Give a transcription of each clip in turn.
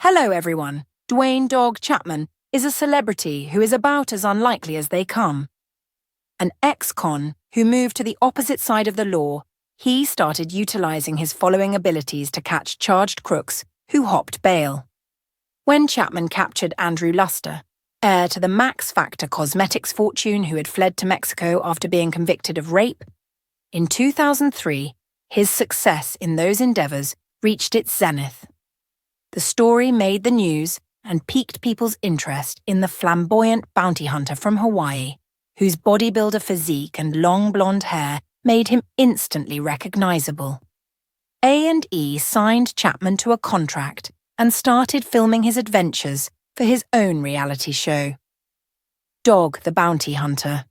Hello, everyone. Duane Dog Chapman is a celebrity who is about as unlikely as they come. An ex-con who moved to the opposite side of the law, he started utilizing his following abilities to catch charged crooks who hopped bail. When Chapman captured Andrew Luster, heir to the Max Factor cosmetics fortune who had fled to Mexico after being convicted of rape, in 2003, his success in those endeavors reached its zenith. The story made the news and piqued people's interest in the flamboyant bounty hunter from Hawaii, whose bodybuilder physique and long blonde hair made him instantly recognizable. A&E signed Chapman to a contract and started filming his adventures for his own reality show, Dog the Bounty Hunter.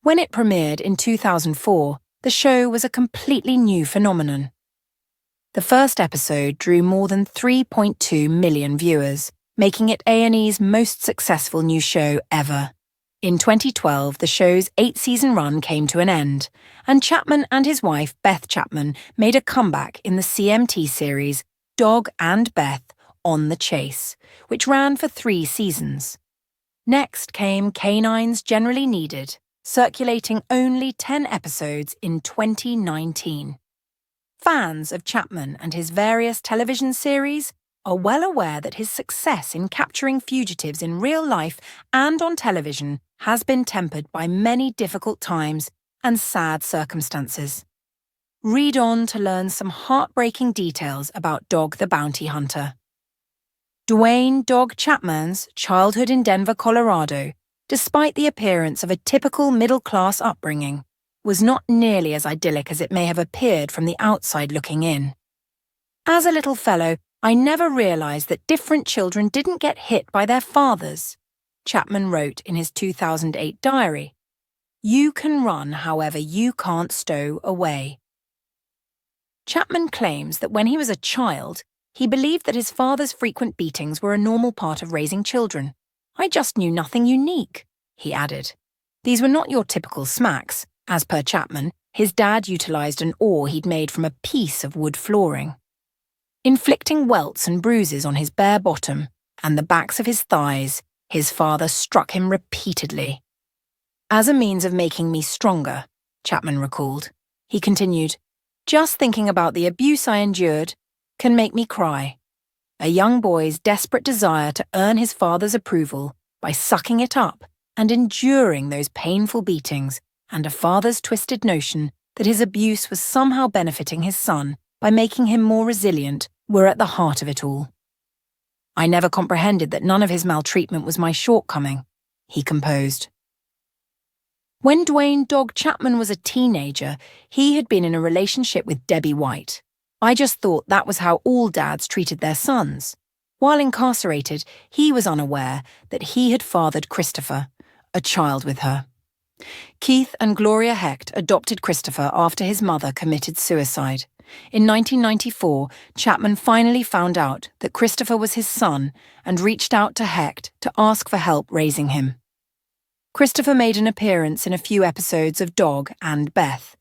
When it premiered in 2004, the show was a completely new phenomenon. The first episode drew more than 3.2 million viewers, making it A&E's most successful new show ever. In 2012, the show's 8-season run came to an end, and Chapman and his wife, Beth Chapman, made a comeback in the CMT series Dog and Beth on the Chase, which ran for 3 seasons. Next came Canine's Generally Needed, circulating only 10 episodes in 2019. Fans of Chapman and his various television series are well aware that his success in capturing fugitives in real life and on television has been tempered by many difficult times and sad circumstances. Read on to learn some heartbreaking details about Dog the Bounty Hunter. Duane Dog Chapman's childhood in Denver, Colorado, despite the appearance of a typical middle-class upbringing, was not nearly as idyllic as it may have appeared from the outside looking in. As a little fellow, I never realized that different children didn't get hit by their fathers, Chapman wrote in his 2008 diary. You can run, however, you can't stow away. Chapman claims that when he was a child, he believed that his father's frequent beatings were a normal part of raising children. I just knew nothing unique, he added. These were not your typical smacks. As per Chapman, his dad utilized an oar he'd made from a piece of wood flooring. Inflicting welts and bruises on his bare bottom and the backs of his thighs, his father struck him repeatedly. As a means of making me stronger, Chapman recalled. He continued, just thinking about the abuse I endured can make me cry. A young boy's desperate desire to earn his father's approval by sucking it up and enduring those painful beatings, and a father's twisted notion that his abuse was somehow benefiting his son by making him more resilient, were at the heart of it all. I never comprehended that none of his maltreatment was my shortcoming, he composed. When Duane Dog Chapman was a teenager, he had been in a relationship with Debbie White. I just thought that was how all dads treated their sons. While incarcerated, he was unaware that he had fathered Christopher, a child with her. Keith and Gloria Hecht adopted Christopher after his mother committed suicide. In 1994, Chapman finally found out that Christopher was his son and reached out to Hecht to ask for help raising him. Christopher made an appearance in a few episodes of Dog and Beth.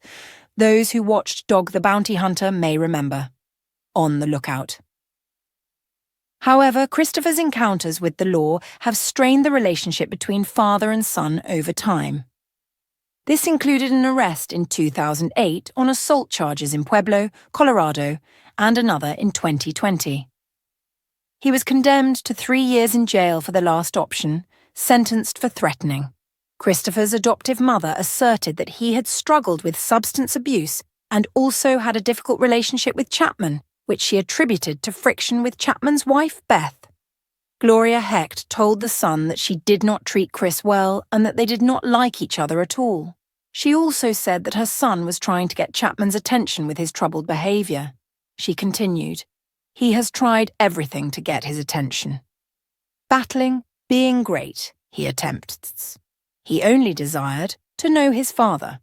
Those who watched Dog the Bounty Hunter may remember. On the lookout. However, Christopher's encounters with the law have strained the relationship between father and son over time. This included an arrest in 2008 on assault charges in Pueblo, Colorado, and another in 2020. He was condemned to 3 years in jail for the last option, sentenced for threatening. Christopher's adoptive mother asserted that he had struggled with substance abuse and also had a difficult relationship with Chapman, which she attributed to friction with Chapman's wife, Beth. Gloria Hecht told the Sun that she did not treat Chris well and that they did not like each other at all. She also said that her son was trying to get Chapman's attention with his troubled behavior. She continued, he has tried everything to get his attention. Battling, being great, he attempts. He only desired to know his father.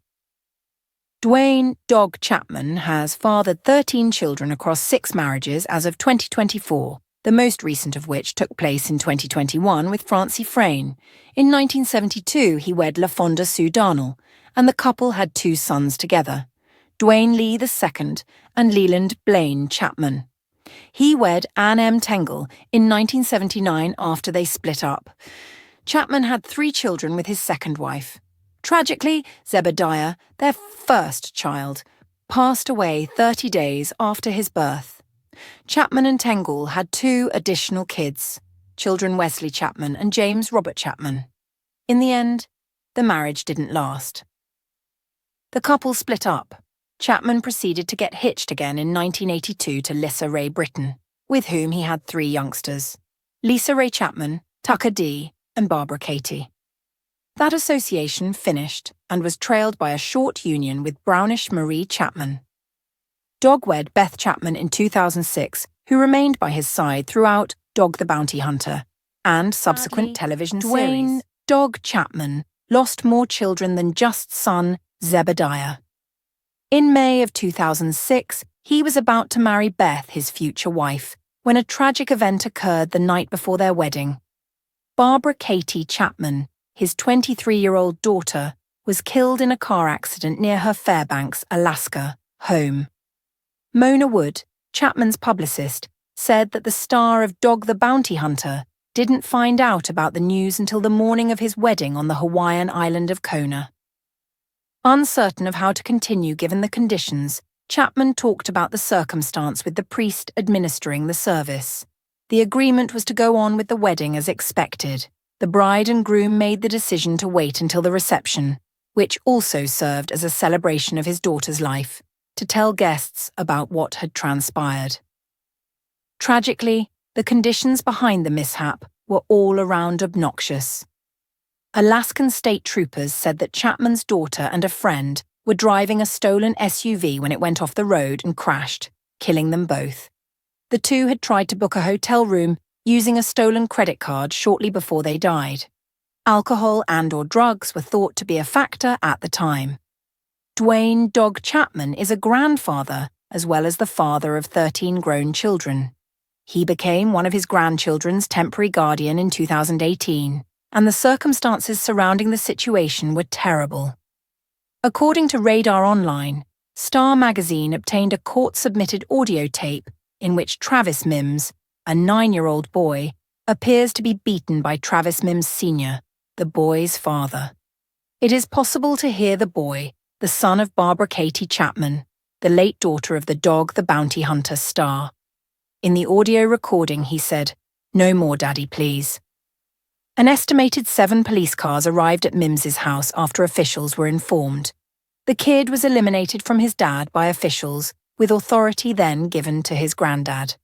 Duane Dog Chapman has fathered 13 children across 6 marriages as of 2024. The most recent of which took place in 2021 with Francie Frayne. In 1972, he wed LaFonda Sue Darnell, and the couple had 2 sons together, Duane Lee II and Leland Blaine Chapman. He wed Anne M. Tengel in 1979 after they split up. Chapman had 3 children with his second wife. Tragically, Zebediah, their first child, passed away 30 days after his birth. Chapman and Tengel had 2 additional kids, children Wesley Chapman and James Robert Chapman. In the end, the marriage didn't last. The couple split up. Chapman proceeded to get hitched again in 1982 to Lisa Ray Britton, with whom he had 3 youngsters, Lisa Ray Chapman, Tucker D., and Barbara Katie. That association finished and was trailed by a short union with Brownish Marie Chapman. Dog wed Beth Chapman in 2006, who remained by his side throughout Dog the Bounty Hunter and subsequent television Duane series. Dog Chapman lost more children than just son Zebediah. In May of 2006, he was about to marry Beth, his future wife, when a tragic event occurred the night before their wedding. Barbara Katie Chapman, his 23-year-old daughter, was killed in a car accident near her Fairbanks, Alaska, home. Mona Wood, Chapman's publicist, said that the star of Dog the Bounty Hunter didn't find out about the news until the morning of his wedding on the Hawaiian island of Kona. Uncertain of how to continue given the conditions, Chapman talked about the circumstance with the priest administering the service. The agreement was to go on with the wedding as expected. The bride and groom made the decision to wait until the reception, which also served as a celebration of his daughter's life, to tell guests about what had transpired. Tragically, the conditions behind the mishap were all around obnoxious. Alaskan state troopers said that Chapman's daughter and a friend were driving a stolen SUV when it went off the road and crashed, killing them both. The 2 had tried to book a hotel room using a stolen credit card shortly before they died. Alcohol and/or drugs were thought to be a factor at the time. Duane Dog Chapman is a grandfather as well as the father of 13 grown children. He became one of his grandchildren's temporary guardian in 2018. And the circumstances surrounding the situation were terrible. According to Radar Online, Star magazine obtained a court-submitted audio tape in which Travis Mims, a 9-year-old boy, appears to be beaten by Travis Mims Sr., the boy's father. It is possible to hear the boy, the son of Barbara Katie Chapman, the late daughter of the Dog the Bounty Hunter star. In the audio recording, he said, "No more, Daddy, please." An estimated 7 police cars arrived at Mims's house after officials were informed. The kid was eliminated from his dad by officials, with authority then given to his granddad.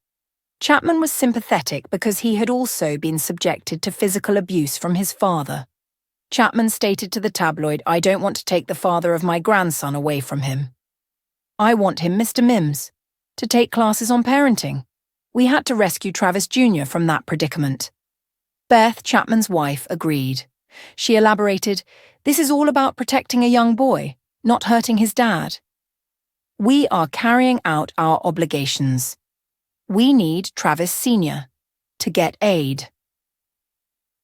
Chapman was sympathetic because he had also been subjected to physical abuse from his father. Chapman stated to the tabloid, "I don't want to take the father of my grandson away from him. I want him, Mr. Mims, to take classes on parenting. We had to rescue Travis Jr. from that predicament." Beth, Chapman's wife, agreed. She elaborated, "This is all about protecting a young boy, not hurting his dad. We are carrying out our obligations. We need Travis Sr. to get aid."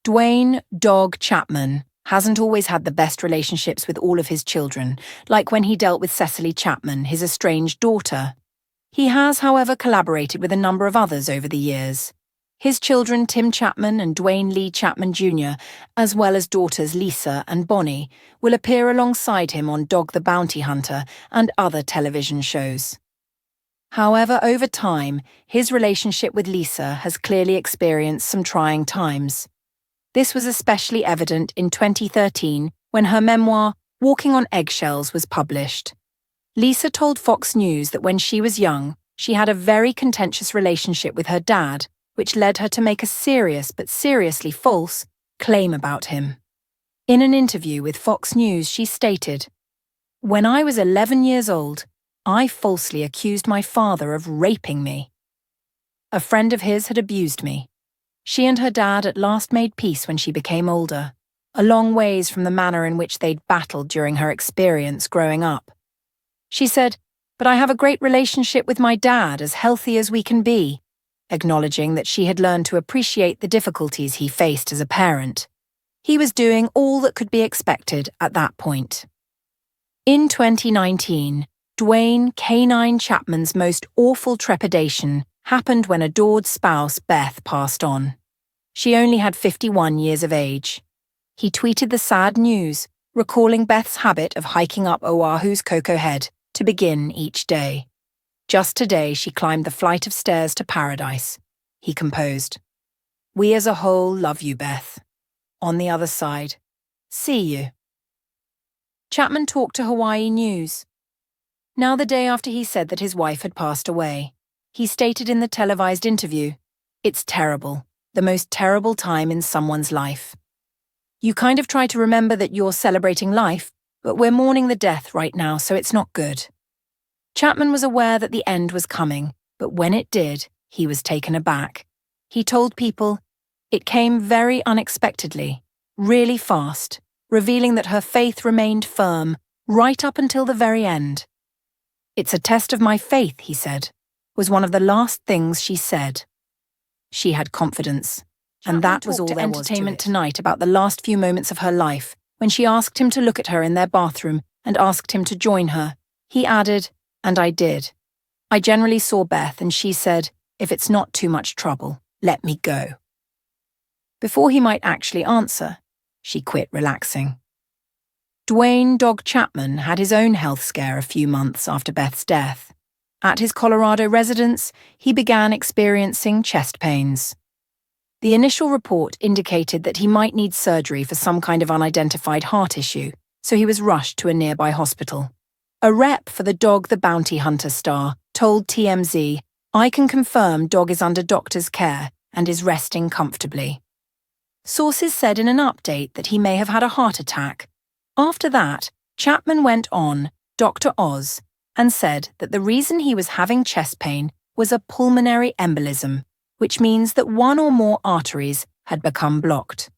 Duane Dog Chapman hasn't always had the best relationships with all of his children, like when he dealt with Cecily Chapman, his estranged daughter. He has, however, collaborated with a number of others over the years. His children, Tim Chapman and Duane Lee Chapman Jr., as well as daughters Lisa and Bonnie, will appear alongside him on Dog the Bounty Hunter and other television shows. However, over time, his relationship with Lisa has clearly experienced some trying times. This was especially evident in 2013 when her memoir, Walking on Eggshells, was published. Lisa told Fox News that when she was young, she had a very contentious relationship with her dad, which led her to make a serious but seriously false claim about him. In an interview with Fox News, she stated, "When I was 11 years old, I falsely accused my father of raping me. A friend of his had abused me. She and her dad at last made peace when she became older, a long ways from the manner in which they'd battled during her experience growing up. She said, but I have a great relationship with my dad, as healthy as we can be," acknowledging that she had learned to appreciate the difficulties he faced as a parent. He was doing all that could be expected at that point. In 2019, Duane Canine Chapman's most awful trepidation happened when adored spouse Beth passed on. She only had 51 years of age. He tweeted the sad news, recalling Beth's habit of hiking up Oahu's Cocoa Head to begin each day. Just today she climbed the flight of stairs to paradise. He composed, "We as a whole love you, Beth. On the other side, see you." Chapman talked to Hawaii News. Now the day after he said that his wife had passed away, he stated in the televised interview, "It's terrible, the most terrible time in someone's life. You kind of try to remember that you're celebrating life, but we're mourning the death right now, so it's not good." Chapman was aware that the end was coming, but when it did, he was taken aback. He told people, "It came very unexpectedly, really fast, revealing that her faith remained firm right up until the very end. It's a test of my faith," he said, was one of the last things she said. She had confidence, and that was all there was to Entertainment Tonight about the last few moments of her life, when she asked him to look at her in their bathroom and asked him to join her. He added, "And I did. I generally saw Beth and she said, 'If it's not too much trouble, let me go.'" Before he might actually answer, she quit relaxing. Duane "Dog Chapman" had his own health scare a few months after Beth's death. At his Colorado residence, he began experiencing chest pains. The initial report indicated that he might need surgery for some kind of unidentified heart issue, so he was rushed to a nearby hospital. A rep for the Dog the Bounty Hunter star told TMZ, "I can confirm Dog is under doctor's care and is resting comfortably." Sources said in an update that he may have had a heart attack. After that, Chapman went on Dr. Oz and said that the reason he was having chest pain was a pulmonary embolism, which means that one or more arteries had become blocked.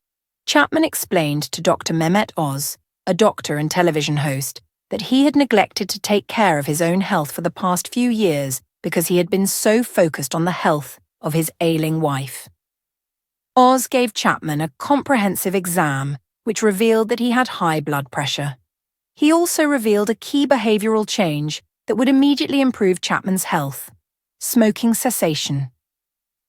Chapman explained to Dr. Mehmet Oz, a doctor and television host, that he had neglected to take care of his own health for the past few years because he had been so focused on the health of his ailing wife. Oz gave Chapman a comprehensive exam, which revealed that he had high blood pressure. He also revealed a key behavioral change that would immediately improve Chapman's health: smoking cessation.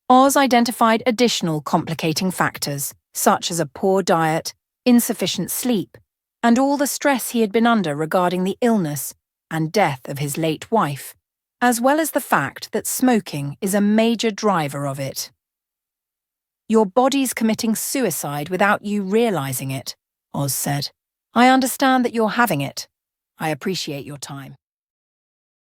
Oz identified additional complicating factors, such as a poor diet, insufficient sleep, and all the stress he had been under regarding the illness and death of his late wife, as well as the fact that smoking is a major driver of it. "Your body's committing suicide without you realizing it," Oz said. "I understand that you're having it. I appreciate your time."